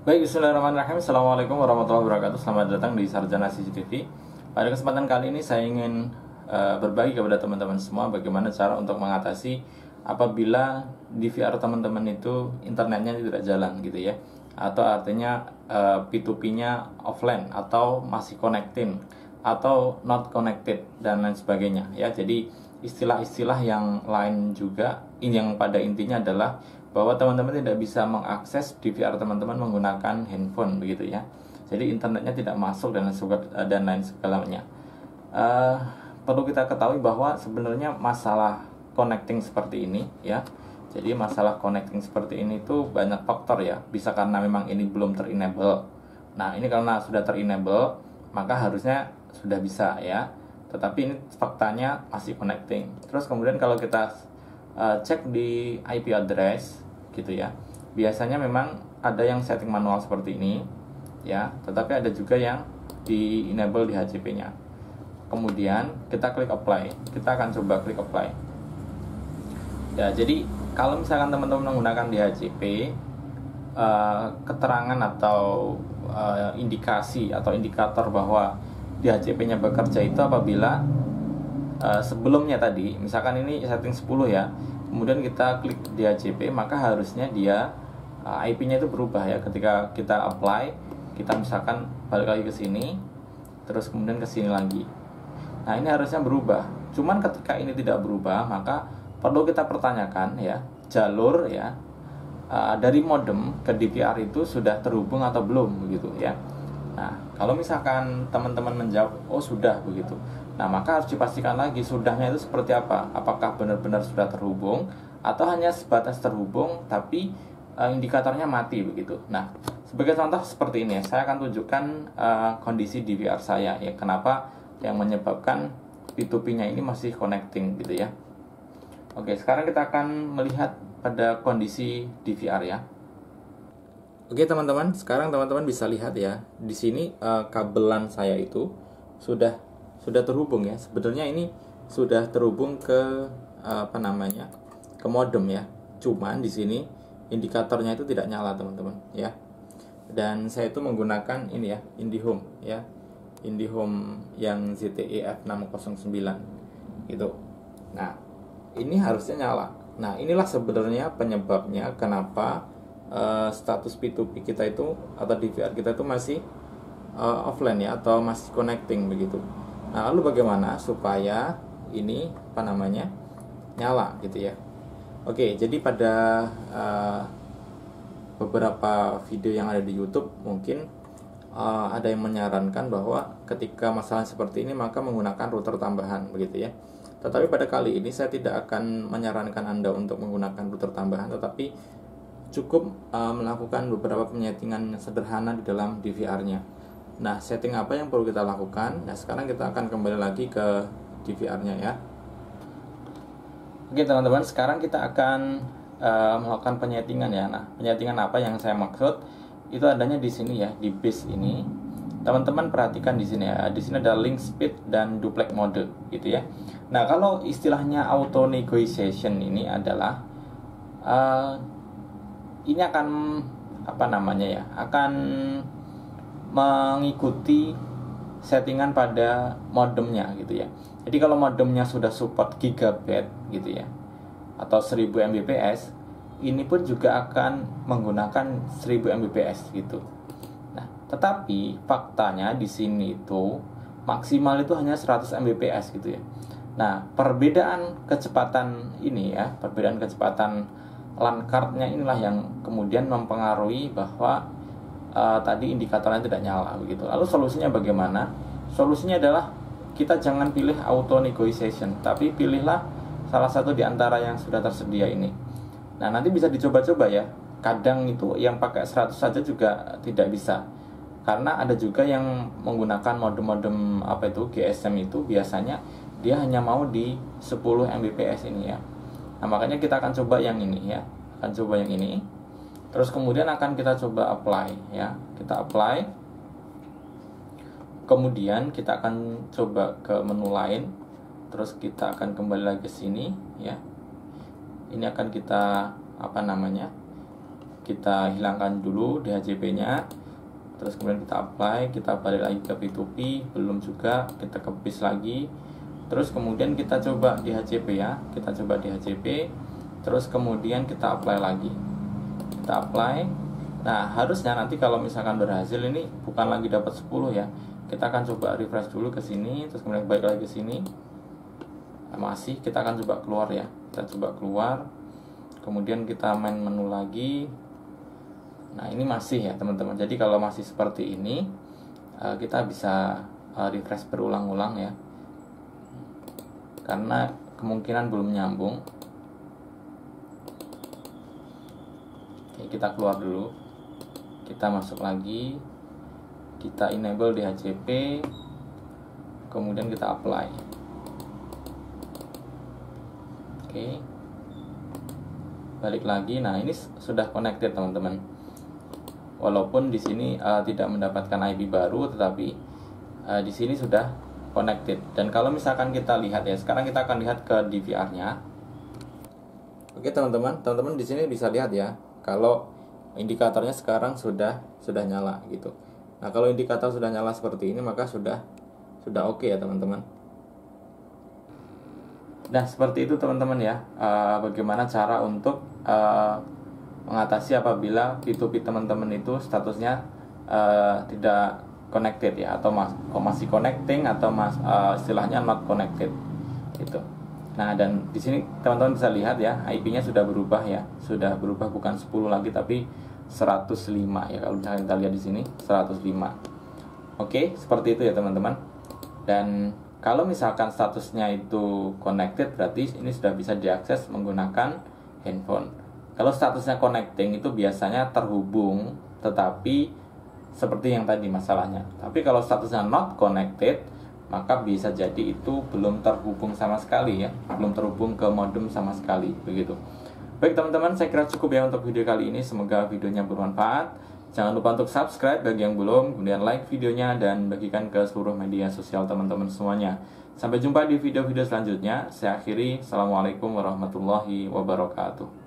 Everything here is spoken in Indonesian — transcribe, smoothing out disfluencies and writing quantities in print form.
Baik, bismillahirrahmanirrahim. Assalamualaikum warahmatullahi wabarakatuh. Selamat datang di Sarjana CCTV. Pada kesempatan kali ini saya ingin berbagi kepada teman-teman semua bagaimana cara untuk mengatasi apabila DVR teman-teman itu internetnya tidak jalan gitu ya. Atau artinya P2P-nya offline atau masih connecting atau not connected dan lain sebagainya ya. Jadi istilah-istilah yang lain juga yang pada intinya adalah bahwa teman-teman tidak bisa mengakses DVR teman-teman menggunakan handphone begitu ya. Jadi internetnya tidak masuk dan lain segalanya. Perlu kita ketahui bahwa sebenarnya masalah connecting seperti ini ya. Jadi masalah connecting seperti ini tuh banyak faktor ya. Bisa karena memang ini belum ter-enable. Nah, ini karena sudah ter-enable, maka harusnya sudah bisa ya. Tetapi ini faktanya masih connecting. Terus kemudian kalau kita cek di IP address gitu ya, biasanya memang ada yang setting manual seperti ini ya, tetapi ada juga yang di enable di HCP-nya. Kemudian kita klik apply, kita akan coba klik apply ya. Jadi kalau misalkan teman-teman menggunakan di HCP, keterangan atau indikasi atau indikator bahwa di HCP-nya bekerja itu apabila sebelumnya tadi, misalkan ini setting 10 ya, kemudian kita klik di HCP, maka harusnya dia IP-nya itu berubah ya. Ketika kita apply, kita misalkan balik lagi ke sini, terus kemudian ke sini lagi. Nah, ini harusnya berubah. Cuman ketika ini tidak berubah, maka perlu kita pertanyakan ya, jalur ya dari modem ke DVR itu sudah terhubung atau belum begitu ya. Nah, kalau misalkan teman-teman menjawab, oh sudah begitu. Nah, maka harus dipastikan lagi sudahnya itu seperti apa. Apakah benar-benar sudah terhubung atau hanya sebatas terhubung tapi indikatornya mati begitu. Nah, sebagai contoh seperti ini, saya akan tunjukkan kondisi DVR saya ya. Kenapa yang menyebabkan P2P-nya ini masih connecting gitu ya. Oke, sekarang kita akan melihat pada kondisi DVR ya. Oke teman-teman, sekarang teman-teman bisa lihat ya, di sini kabelan saya itu sudah terhubung ya. Sebenarnya ini sudah terhubung ke ke modem ya. Cuman di sini indikatornya itu tidak nyala teman-teman ya. Dan saya itu menggunakan ini ya, IndiHome ya, IndiHome yang ZTE F609 gitu. Nah, ini harusnya nyala. Nah, inilah sebenarnya penyebabnya kenapa status P2P kita itu atau DVR kita itu masih offline ya, atau masih connecting begitu. Nah, lalu bagaimana supaya ini nyala gitu ya. Oke, jadi pada beberapa video yang ada di YouTube mungkin ada yang menyarankan bahwa ketika masalah seperti ini maka menggunakan router tambahan begitu ya. Tetapi pada kali ini saya tidak akan menyarankan Anda untuk menggunakan router tambahan, tetapi cukup melakukan beberapa penyetingan sederhana di dalam DVR-nya. Nah, setting apa yang perlu kita lakukan? Nah, sekarang kita akan kembali lagi ke DVR-nya ya. Oke teman-teman, sekarang kita akan melakukan penyetingan ya. Nah, penyetingan apa yang saya maksud? Itu adanya di sini ya, di base ini. Teman-teman perhatikan di sini ya. Di sini ada link speed dan duplex mode gitu ya. Nah, kalau istilahnya auto negotiation ini adalah ini akan akan mengikuti settingan pada modemnya gitu ya. Jadi kalau modemnya sudah support gigabit gitu ya, atau 1000 Mbps, ini pun juga akan menggunakan 1000 Mbps gitu. Nah, tetapi faktanya di sini itu maksimal itu hanya 100 Mbps gitu ya. Nah, perbedaan kecepatan ini ya, perbedaan kecepatan LAN card-nya inilah yang kemudian mempengaruhi bahwa tadi indikatornya tidak nyala begitu. Lalu solusinya bagaimana? Solusinya adalah kita jangan pilih auto negotiation, tapi pilihlah salah satu di antara yang sudah tersedia ini. Nah, nanti bisa dicoba-coba ya. Kadang itu yang pakai 100 saja juga tidak bisa. Karena ada juga yang menggunakan modem-modem GSM itu biasanya dia hanya mau di 10 Mbps ini ya. Nah, makanya kita akan coba yang ini ya. Akan coba yang ini. Terus kemudian akan kita coba apply ya. Kita apply. Kemudian kita akan coba ke menu lain. Terus kita akan kembali lagi ke sini ya. Ini akan kita kita hilangkan dulu DHCP-nya, terus kemudian kita apply, kita balik lagi ke P2P, belum juga, kita ke BIS lagi, terus kemudian kita coba DHCP ya, kita coba DHCP, terus kemudian kita apply lagi, kita apply. Nah harusnya nanti kalau misalkan berhasil ini bukan lagi dapat 10 ya, kita akan coba refresh dulu ke sini, terus kemudian balik lagi ke sini. Nah, masih, kita akan coba keluar ya, kita coba keluar, kemudian kita main menu lagi. Nah ini masih ya teman-teman, jadi kalau masih seperti ini kita bisa refresh berulang-ulang ya, karena kemungkinan belum nyambung. Oke, kita keluar dulu, kita masuk lagi, kita enable DHCP, kemudian kita apply. Oke, balik lagi. Nah ini sudah connected teman-teman. Walaupun di sini tidak mendapatkan IP baru, tetapi di sini sudah connected. Dan kalau misalkan kita lihat ya, sekarang kita akan lihat ke DVR-nya. Oke teman-teman, di sini bisa lihat ya, kalau indikatornya sekarang sudah nyala gitu. Nah kalau indikator sudah nyala seperti ini, maka sudah oke ya teman-teman. Nah seperti itu teman-teman ya, bagaimana cara untuk mengatasi apabila P2P teman-teman itu statusnya tidak connected ya, atau masih connecting, atau istilahnya not connected gitu. Nah dan di sini teman-teman bisa lihat ya, IP-nya sudah berubah ya, sudah berubah bukan 10 lagi tapi 105 ya, kalau misalnya kita lihat di sini 105. Oke, seperti itu ya teman-teman. Dan kalau misalkan statusnya itu connected, berarti ini sudah bisa diakses menggunakan handphone. Kalau statusnya connecting itu biasanya terhubung, tetapi seperti yang tadi masalahnya. Tapi kalau statusnya not connected, maka bisa jadi itu belum terhubung sama sekali ya, belum terhubung ke modem sama sekali, begitu. Baik teman-teman, saya kira cukup ya untuk video kali ini. Semoga videonya bermanfaat. Jangan lupa untuk subscribe bagi yang belum, kemudian like videonya dan bagikan ke seluruh media sosial teman-teman semuanya. Sampai jumpa di video-video selanjutnya. Saya akhiri. Assalamualaikum warahmatullahi wabarakatuh.